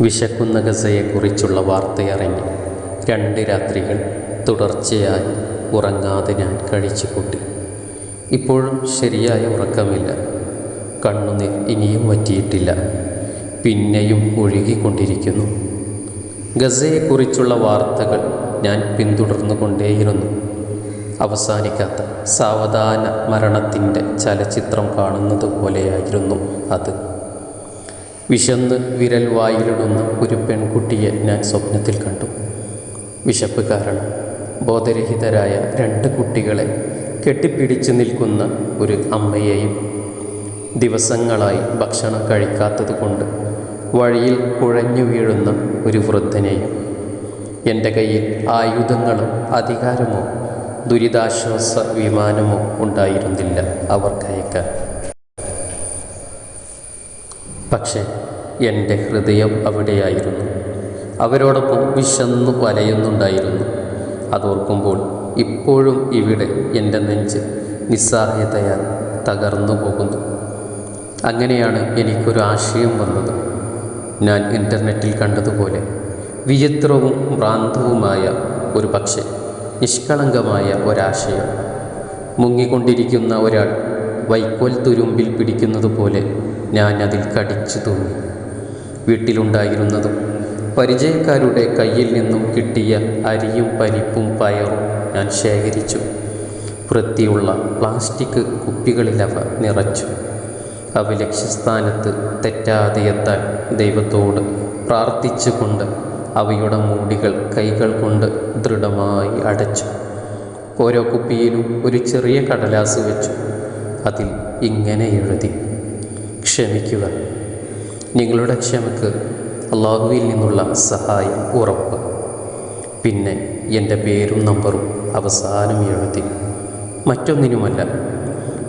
വിശക്കുന്ന ഗസയെക്കുറിച്ചുള്ള വാർത്തയറിഞ്ഞ് 2 രാത്രികൾ തുടർച്ചയായി ഉറങ്ങാതെ ഞാൻ കഴിച്ചുകൂട്ടി. ഇപ്പോഴും ശരിയായ ഉറക്കമില്ല. കണ്ണുനീർ ഇനിയും വറ്റിയിട്ടില്ല, പിന്നെയും ഒഴുകിക്കൊണ്ടിരിക്കുന്നു. ഗസയെക്കുറിച്ചുള്ള വാർത്തകൾ ഞാൻ പിന്തുടർന്നു കൊണ്ടേയിരുന്നു. അവസാനിക്കാത്ത സാവധാന മരണത്തിൻ്റെ ചലച്ചിത്രം കാണുന്നത് പോലെയായിരുന്നു അത്. വിശന്ന് വിരൽ വായിലിടുന്ന ഒരു പെൺകുട്ടിയെ ഞാൻ സ്വപ്നത്തിൽ കണ്ടു. വിശപ്പ് കാരണം ബോധരഹിതരായ 2 കുട്ടികളെ കെട്ടിപ്പിടിച്ചു നിൽക്കുന്ന ഒരു അമ്മയെയും ദിവസങ്ങളായി ഭക്ഷണം കഴിക്കാത്തതുകൊണ്ട് വഴിയിൽ കുഴഞ്ഞു വീഴുന്ന ഒരു വൃദ്ധനെയും. എൻ്റെ കയ്യിൽ ആയുധങ്ങളോ അധികാരമോ ദുരിതാശ്വാസ വിമാനമോ ഉണ്ടായിരുന്നില്ല അവർക്കയക്കാൻ. പക്ഷേ എൻ്റെ ഹൃദയം അവിടെയായിരുന്നു. അവരോടൊപ്പം വിശന്നു വലയുന്നുണ്ടായിരുന്നു. അതോർക്കുമ്പോൾ ഇപ്പോഴും ഇവിടെ എൻ്റെ നെഞ്ച് നിസ്സഹായതയാൽ തകർന്നു പോകുന്നു. അങ്ങനെയാണ് എനിക്കൊരു ആശയം വന്നത്. ഞാൻ ഇൻ്റർനെറ്റിൽ കണ്ടതുപോലെ വിചിത്രവും ഭ്രാന്തവുമായ ഒരു പക്ഷേ നിഷ്കളങ്കമായ ഒരാശയം. മുങ്ങിക്കൊണ്ടിരിക്കുന്ന ഒരാൾ വൈക്കോൽ തുരുമ്പിൽ പിടിക്കുന്നത് പോലെ ഞാൻ അതിൽ കടിച്ചു തൂങ്ങി. വീട്ടിലുണ്ടായിരുന്നതും പരിചയക്കാരുടെ കയ്യിൽ നിന്നും കിട്ടിയ അരിയും പരിപ്പും പയറും ഞാൻ ശേഖരിച്ചു. വൃത്തിയുള്ള പ്ലാസ്റ്റിക് കുപ്പികളിലവ നിറച്ചു. അവ ലക്ഷ്യസ്ഥാനത്ത് തെറ്റാതെ എത്താൻ ദൈവത്തോട് പ്രാർത്ഥിച്ചുകൊണ്ട് അവയുടെ മൂടികൾ കൈകൾ കൊണ്ട് ദൃഢമായി അടച്ചു. ഓരോ കുപ്പിയിലും ഒരു ചെറിയ കടലാസ് വെച്ചു. അതിൽ ഇങ്ങനെ എഴുതി: ക്ഷമിക്കുക. നിങ്ങളുടെ ക്ഷമക്ക് അല്ലാഹുവിൽ നിന്നുള്ള സഹായം ഉറപ്പ്. പിന്നെ എൻ്റെ പേരും നമ്പറും അവസാനം എഴുതി. മറ്റൊന്നിനുമല്ല,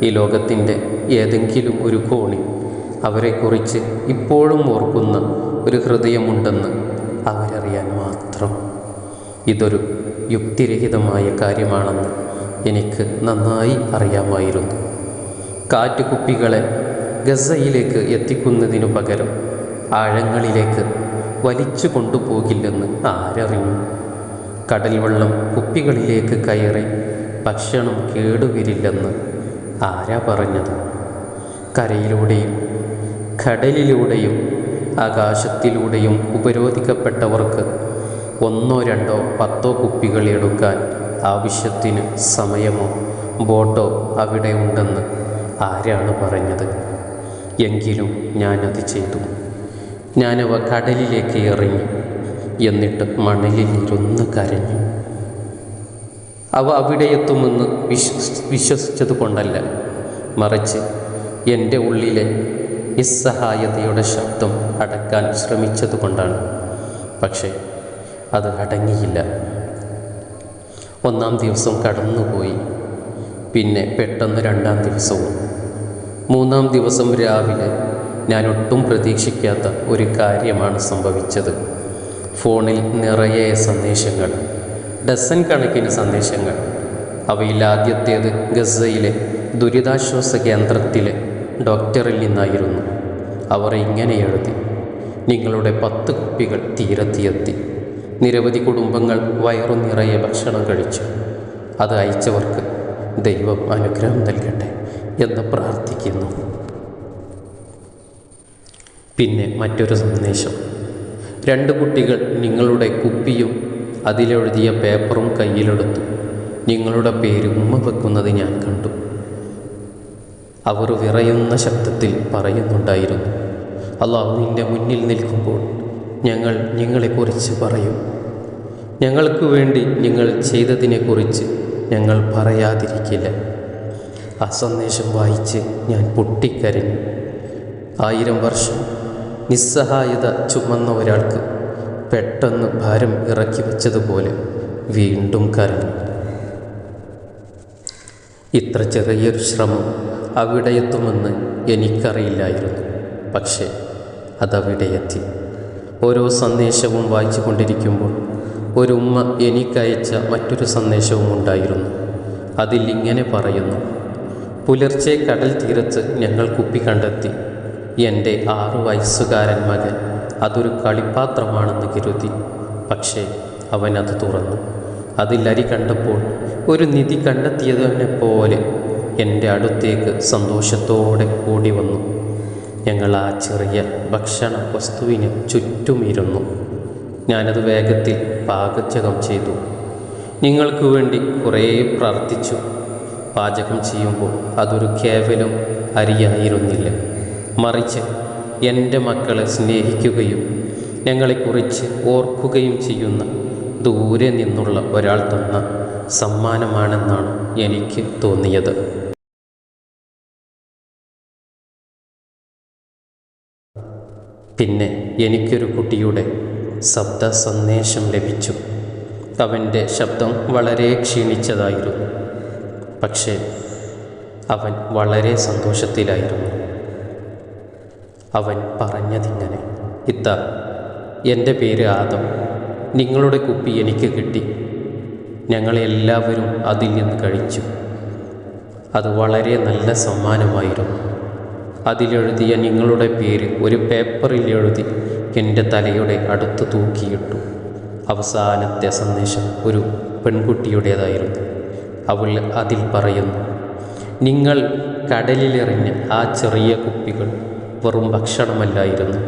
ഈ ലോകത്തിൻ്റെ ഏതെങ്കിലും ഒരു കോണിൽ അവരെക്കുറിച്ച് ഇപ്പോഴും ഓർക്കുന്ന ഒരു ഹൃദയമുണ്ടെന്ന് അവരറിയാൻ മാത്രം. ഇതൊരു യുക്തിരഹിതമായ കാര്യമാണെന്ന് എനിക്ക് നന്നായി അറിയാമായിരുന്നു. കാറ്റുകുപ്പികളെ ഗസയിലേക്ക് എത്തിക്കുന്നതിനു പകരം ആഴങ്ങളിലേക്ക് വലിച്ചു കൊണ്ടുപോകില്ലെന്ന് ആരറിഞ്ഞു? കടൽ വെള്ളം കുപ്പികളിലേക്ക് കയറി ഭക്ഷണം കേടുവരില്ലെന്ന് ആരാ പറഞ്ഞത്? കരയിലൂടെയും കടലിലൂടെയും ആകാശത്തിലൂടെയും ഉപരോധിക്കപ്പെട്ടവർക്ക് 1, 2, 10 കുപ്പികൾ എടുക്കാൻ ആവശ്യത്തിന് സമയമോ ബോട്ടോ അവിടെ ഉണ്ടെന്ന് ആരാണ് പറഞ്ഞത്? എങ്കിലും ഞാനത് ചെയ്തു. ഞാനവ കടലിലേക്ക് എറിഞ്ഞു. എന്നിട്ട് മണലിൽ ഇരുന്ന് കരഞ്ഞു. അവ അവിടെ എത്തുമെന്ന് വിശ്വസിച്ചത് കൊണ്ടല്ല, മറിച്ച് എൻ്റെ ഉള്ളിലെ നിസ്സഹായതയുടെ ശബ്ദം അടക്കാൻ ശ്രമിച്ചതുകൊണ്ടാണ്. പക്ഷേ അത് അടങ്ങിയില്ല. 1-ാം ദിവസം കടന്നുപോയി. പിന്നെ പെട്ടെന്ന് 2-ാം ദിവസവും. 3-ാം ദിവസം രാവിലെ ഞാൻ ഒട്ടും പ്രതീക്ഷിക്കാത്ത ഒരു കാര്യമാണ് സംഭവിച്ചത്. ഫോണിൽ നിറയെ സന്ദേശങ്ങൾ, ഡസൻ കണക്കിന് സന്ദേശങ്ങൾ. അവയിൽ ആദ്യത്തേത് ഗസയിലെ ദുരിതാശ്വാസ കേന്ദ്രത്തിലെ ഡോക്ടറിൽ നിന്നായിരുന്നു. അവർ ഇങ്ങനെ എഴുതി: നിങ്ങളുടെ 10 കുപ്പികൾ തീരത്തിയെത്തി. നിരവധി കുടുംബങ്ങൾ വയറു നിറയെ ഭക്ഷണം കഴിച്ചു. അത് അയച്ചവർക്ക് ദൈവം അനുഗ്രഹം നൽകട്ടെ എന്ന് പ്രാർത്ഥിക്കുന്നു. പിന്നെ മറ്റൊരു സന്ദേശം: 2 കുട്ടികൾ നിങ്ങളുടെ കുപ്പിയും അതിലെഴുതിയ പേപ്പറും കയ്യിലെടുത്തു. നിങ്ങളുടെ പേര് ഉമ്മ വെക്കുന്നത് ഞാൻ കണ്ടു. അവർ വിറയുന്ന ശബ്ദത്തിൽ പറയുന്നുണ്ടായിരുന്നു: അല്ലാഹുവിൻ്റെ മുന്നിൽ നിൽക്കുമ്പോൾ ഞങ്ങൾ നിങ്ങളെക്കുറിച്ച് പറയും. ഞങ്ങൾക്ക് വേണ്ടി നിങ്ങൾ ചെയ്തതിനെക്കുറിച്ച് ഞങ്ങൾ പറയാതിരിക്കില്ല. ആ സന്ദേശം വായിച്ച് ഞാൻ പൊട്ടിക്കരഞ്ഞു. 1000 വർഷം നിസ്സഹായത ചുമന്ന ഒരാൾക്ക് പെട്ടെന്ന് ഭാരം ഇറക്കി വെച്ചതുപോലെ വീണ്ടും കരഞ്ഞു. ഇത്ര ചെറിയൊരു ശ്രമം അവിടെ എത്തുമെന്ന് എനിക്കറിയില്ലായിരുന്നു. പക്ഷേ അതവിടെ എത്തി. ഓരോ സന്ദേശവും വായിച്ചു കൊണ്ടിരിക്കുമ്പോൾ ഒരു ഉമ്മ എനിക്കയച്ച മറ്റൊരു സന്ദേശവും ഉണ്ടായിരുന്നു. അതിൽ ഇങ്ങനെ പറയുന്നു: പുലർച്ചെ കടൽ തീരത്ത് ഞങ്ങൾ കുപ്പി കണ്ടെത്തി. എൻ്റെ 6 വയസ്സുകാരൻ മകൻ അതൊരു കളിപ്പാത്രമാണെന്ന് കരുതി. പക്ഷേ അവൻ അത് തുറന്നു. അതിൽ അരി കണ്ടപ്പോൾ ഒരു നിധി കണ്ടെത്തിയതിനെ പോലെ എൻ്റെ അടുത്തേക്ക് സന്തോഷത്തോടെ ഓടി വന്നു. ഞങ്ങൾ ആ ചെറിയ ഭക്ഷണ വസ്തുവിന് ചുറ്റുമിരുന്നു. ഞാനത് വേഗത്തിൽ പാചകം ചെയ്തു. നിങ്ങൾക്ക് വേണ്ടി കുറേ പ്രാർത്ഥിച്ചു. പാചകം ചെയ്യുമ്പോൾ അതൊരു കേവലം അരിയായിരുന്നില്ല, മറിച്ച് എൻ്റെ മക്കളെ സ്നേഹിക്കുകയും ഞങ്ങളെക്കുറിച്ച് ഓർക്കുകയും ചെയ്യുന്ന ദൂരെ നിന്നുള്ള ഒരാൾ തന്ന സമ്മാനമാണെന്നാണ് എനിക്ക് തോന്നിയത്. പിന്നെ എനിക്കൊരു കുട്ടിയുടെ ശബ്ദ സന്ദേശം ലഭിച്ചു. അവൻ്റെ ശബ്ദം വളരെ ക്ഷീണിച്ചതായിരുന്നു, പക്ഷേ അവൻ വളരെ സന്തോഷത്തിലായിരുന്നു. അവൻ പറഞ്ഞതിങ്ങനെ: ഇത്ത, എൻ്റെ പേര് ആദം. നിങ്ങളുടെ കുപ്പി എനിക്ക് കിട്ടി. ഞങ്ങളെല്ലാവരും അതിൽ നിന്ന് കഴിച്ചു. അത് വളരെ നല്ല സമ്മാനമായിരുന്നു. അതിലെഴുതിയ നിങ്ങളുടെ പേര് ഒരു പേപ്പറിൽ എഴുതി എൻ്റെ തലയുടെ അടുത്ത് തൂക്കിയിട്ടു. അവസാനത്തെ സന്ദേശം ഒരു പെൺകുട്ടിയുടേതായിരുന്നു. അവൾ അതിൽ പറയുന്നു: നിങ്ങൾ കടലിലെറിഞ്ഞ ആ ചെറിയ കുപ്പികൾ വെറും ഭക്ഷണമല്ലായിരുന്നു,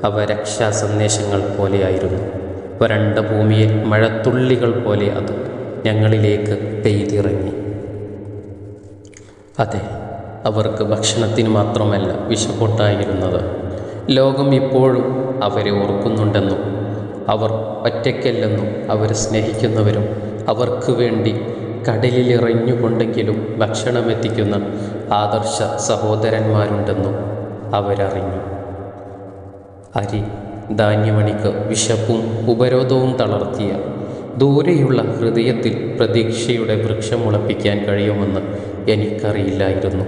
അവ രക്ഷാസന്ദേശങ്ങൾ പോലെയായിരുന്നു. വരണ്ട ഭൂമിയെ മഴത്തുള്ളികൾ പോലെ അത് ഞങ്ങളിലേക്ക് പെയ്തിറങ്ങി. അതെ, അവർക്ക് ഭക്ഷണത്തിന് മാത്രമല്ല വിശപ്പൊട്ടായിരുന്നത്. ലോകം ഇപ്പോഴും അവരെ ഓർക്കുന്നുണ്ടെന്നും അവർ ഒറ്റയ്ക്കല്ലെന്നും അവരെ സ്നേഹിക്കുന്നവരും അവർക്ക് വേണ്ടി കടലിലെറിഞ്ഞുകൊണ്ടെങ്കിലും ഭക്ഷണമെത്തിക്കുന്ന ആദർശ സഹോദരന്മാരുണ്ടെന്നും അവരറിഞ്ഞു. അരി ധാന്യമണിക്ക് വിശപ്പും ഉപരോധവും തളർത്തിയ ദൂരെയുള്ള ഹൃദയത്തിൽ പ്രതീക്ഷയുടെ വൃക്ഷം മുളപ്പിക്കാൻ കഴിയുമെന്ന് എനിക്കറിയില്ലായിരുന്നു.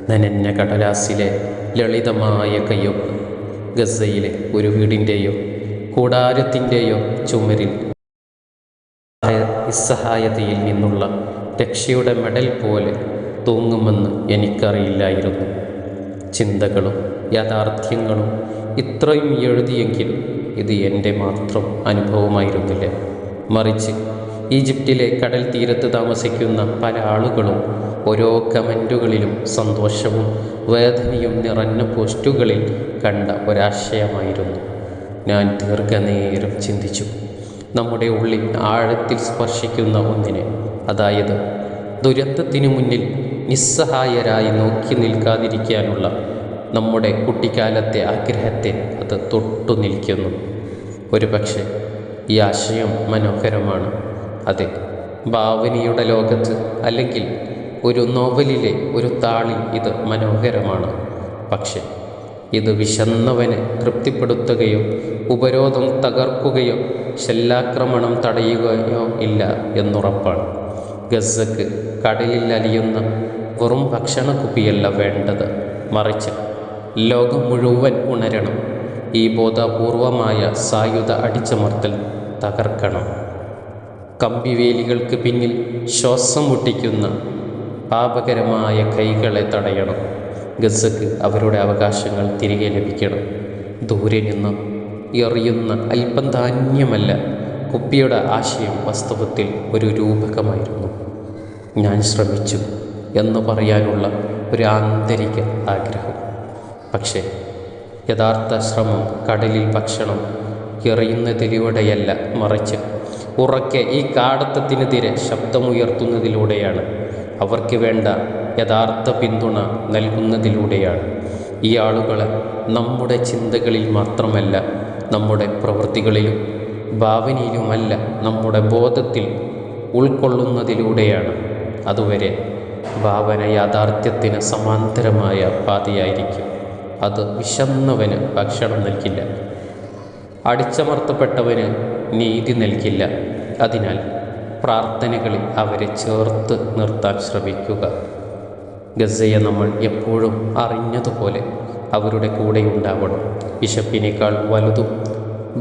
നനഞ്ഞ കടലാസിലെ ലളിതമായ കയ്യൊപ്പ് ഗസയിലെ ഒരു വീടിൻ്റെയോ കൂടാരത്തിൻ്റെയോ ചുമരിൽ നിസ്സഹായതയിൽ നിന്നുള്ള രക്ഷയുടെ മെഡൽ പോലെ തൂങ്ങുമെന്ന് എനിക്കറിയില്ലായിരുന്നു. ചിന്തകളും യാഥാർത്ഥ്യങ്ങളും ഇത്രയും എഴുതിയെങ്കിലും ഇത് എൻ്റെ മാത്രം അനുഭവമായിരുന്നില്ല, മറിച്ച് ഈജിപ്തിലെ കടൽ തീരത്ത് താമസിക്കുന്ന പല ആളുകളും ഓരോ കമൻറ്റുകളിലും സന്തോഷവും വേദനയും നിറഞ്ഞ പോസ്റ്റുകളിൽ കണ്ട ഒരാശയമായിരുന്നു. ഞാൻ ദീർഘനേരം ചിന്തിച്ചു. നമ്മുടെ ഉള്ളിൽ ആഴത്തിൽ സ്പർശിക്കുന്ന ഒന്നിനെ, അതായത് ദുരന്തത്തിനു മുന്നിൽ നിസ്സഹായരായി നോക്കി നിൽക്കാതിരിക്കാനുള്ള നമ്മുടെ കുട്ടിക്കാലത്തെ ആഗ്രഹത്തെ അത് തൊട്ടു നിൽക്കുന്നു. ഒരുപക്ഷെ ഈ ആശയം മനോഹരമാണ്. അതെ, ഭാവനയുടെ ലോകത്ത് അല്ലെങ്കിൽ ഒരു നോവലിലെ ഒരു താളിൽ ഇത് മനോഹരമാണ്. പക്ഷെ ഇത് വിശന്നവനെ തൃപ്തിപ്പെടുത്തുകയോ ഉപരോധം തകർക്കുകയോ ശല്യാക്രമണം തടയുകയോ ഇല്ല എന്നുറപ്പാണ്. ഗസക്ക് കടലിൽ അലിയുന്ന വെറും ഭക്ഷണ കുപ്പിയല്ല വേണ്ടത്, മറിച്ച് ലോകം മുഴുവൻ ഉണരണം. ഈ ബോധപൂർവമായ സായുധ അടിച്ചമർത്തൽ തകർക്കണം. കമ്പിവേലികൾക്ക് പിന്നിൽ ശ്വാസം മുട്ടിക്കുന്ന പാപകരമായ കൈകളെ തടയണം. ഗസക്ക് അവരുടെ അവകാശങ്ങൾ തിരികെ ലഭിക്കണം. ദൂരെ നിന്ന് എറിയുന്ന അല്പം ധാന്യമല്ല, കുപ്പിയുടെ ആശയം വാസ്തവത്തിൽ ഒരു രൂപകമായിരുന്നു. ഞാൻ ശ്രമിച്ചു എന്ന് പറയാനുള്ള ഒരു ആന്തരിക ആഗ്രഹം. പക്ഷേ യഥാർത്ഥ ശ്രമം കടലിൽ ഭക്ഷണം എറിയുന്നതിലൂടെയല്ല, മറിച്ച് ഉറക്കെ ഈ കാടത്തത്തിനെതിരെ ശബ്ദമുയർത്തുന്നതിലൂടെയാണ്. അവർക്ക് വേണ്ട യഥാർത്ഥ പിന്തുണ നൽകുന്നതിലൂടെയാണ്. ഈ ആളുകളെ നമ്മുടെ ചിന്തകളിൽ മാത്രമല്ല, നമ്മുടെ പ്രവൃത്തികളിലും ഭാവനയിലുമല്ല, നമ്മുടെ ബോധത്തിൽ ഉൾക്കൊള്ളുന്നതിലൂടെയാണ്. അതുവരെ ഭാവന യാഥാർത്ഥ്യത്തിന് സമാന്തരമായ പാതയായിരിക്കും. അത് വിശന്നവന് ഭക്ഷണം നൽകില്ല, അടിച്ചമർത്തപ്പെട്ടവന് നീതി നൽകില്ല. അതിനാൽ പ്രാർത്ഥനകളിൽ അവരെ ചേർത്ത് നിർത്താൻ ശ്രമിക്കുക. ഗസയെ നമ്മൾ എപ്പോഴും അറിഞ്ഞതുപോലെ അവരുടെ കൂടെ ഉണ്ടാവണം. വിശപ്പിനേക്കാൾ വലുതും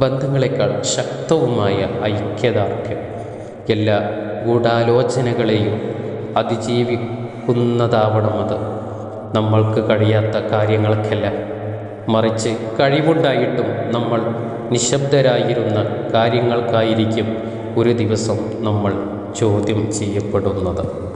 ബന്ധങ്ങളെക്കാൾ ശക്തവുമായ ഐക്യദാർഢ്യം എല്ലാ ഗൂഢാലോചനകളെയും അതിജീവിക്കുന്നതാവണം. അത് നമ്മൾക്ക് കഴിയാത്ത കാര്യങ്ങൾക്കല്ല, മറിച്ച് കഴിവുണ്ടായിട്ടും നമ്മൾ നിശബ്ദരായിരുന്ന കാര്യങ്ങൾക്കായിരിക്കും ഒരു ദിവസം നമ്മൾ ചോദ്യം ചെയ്യപ്പെടുന്നത്.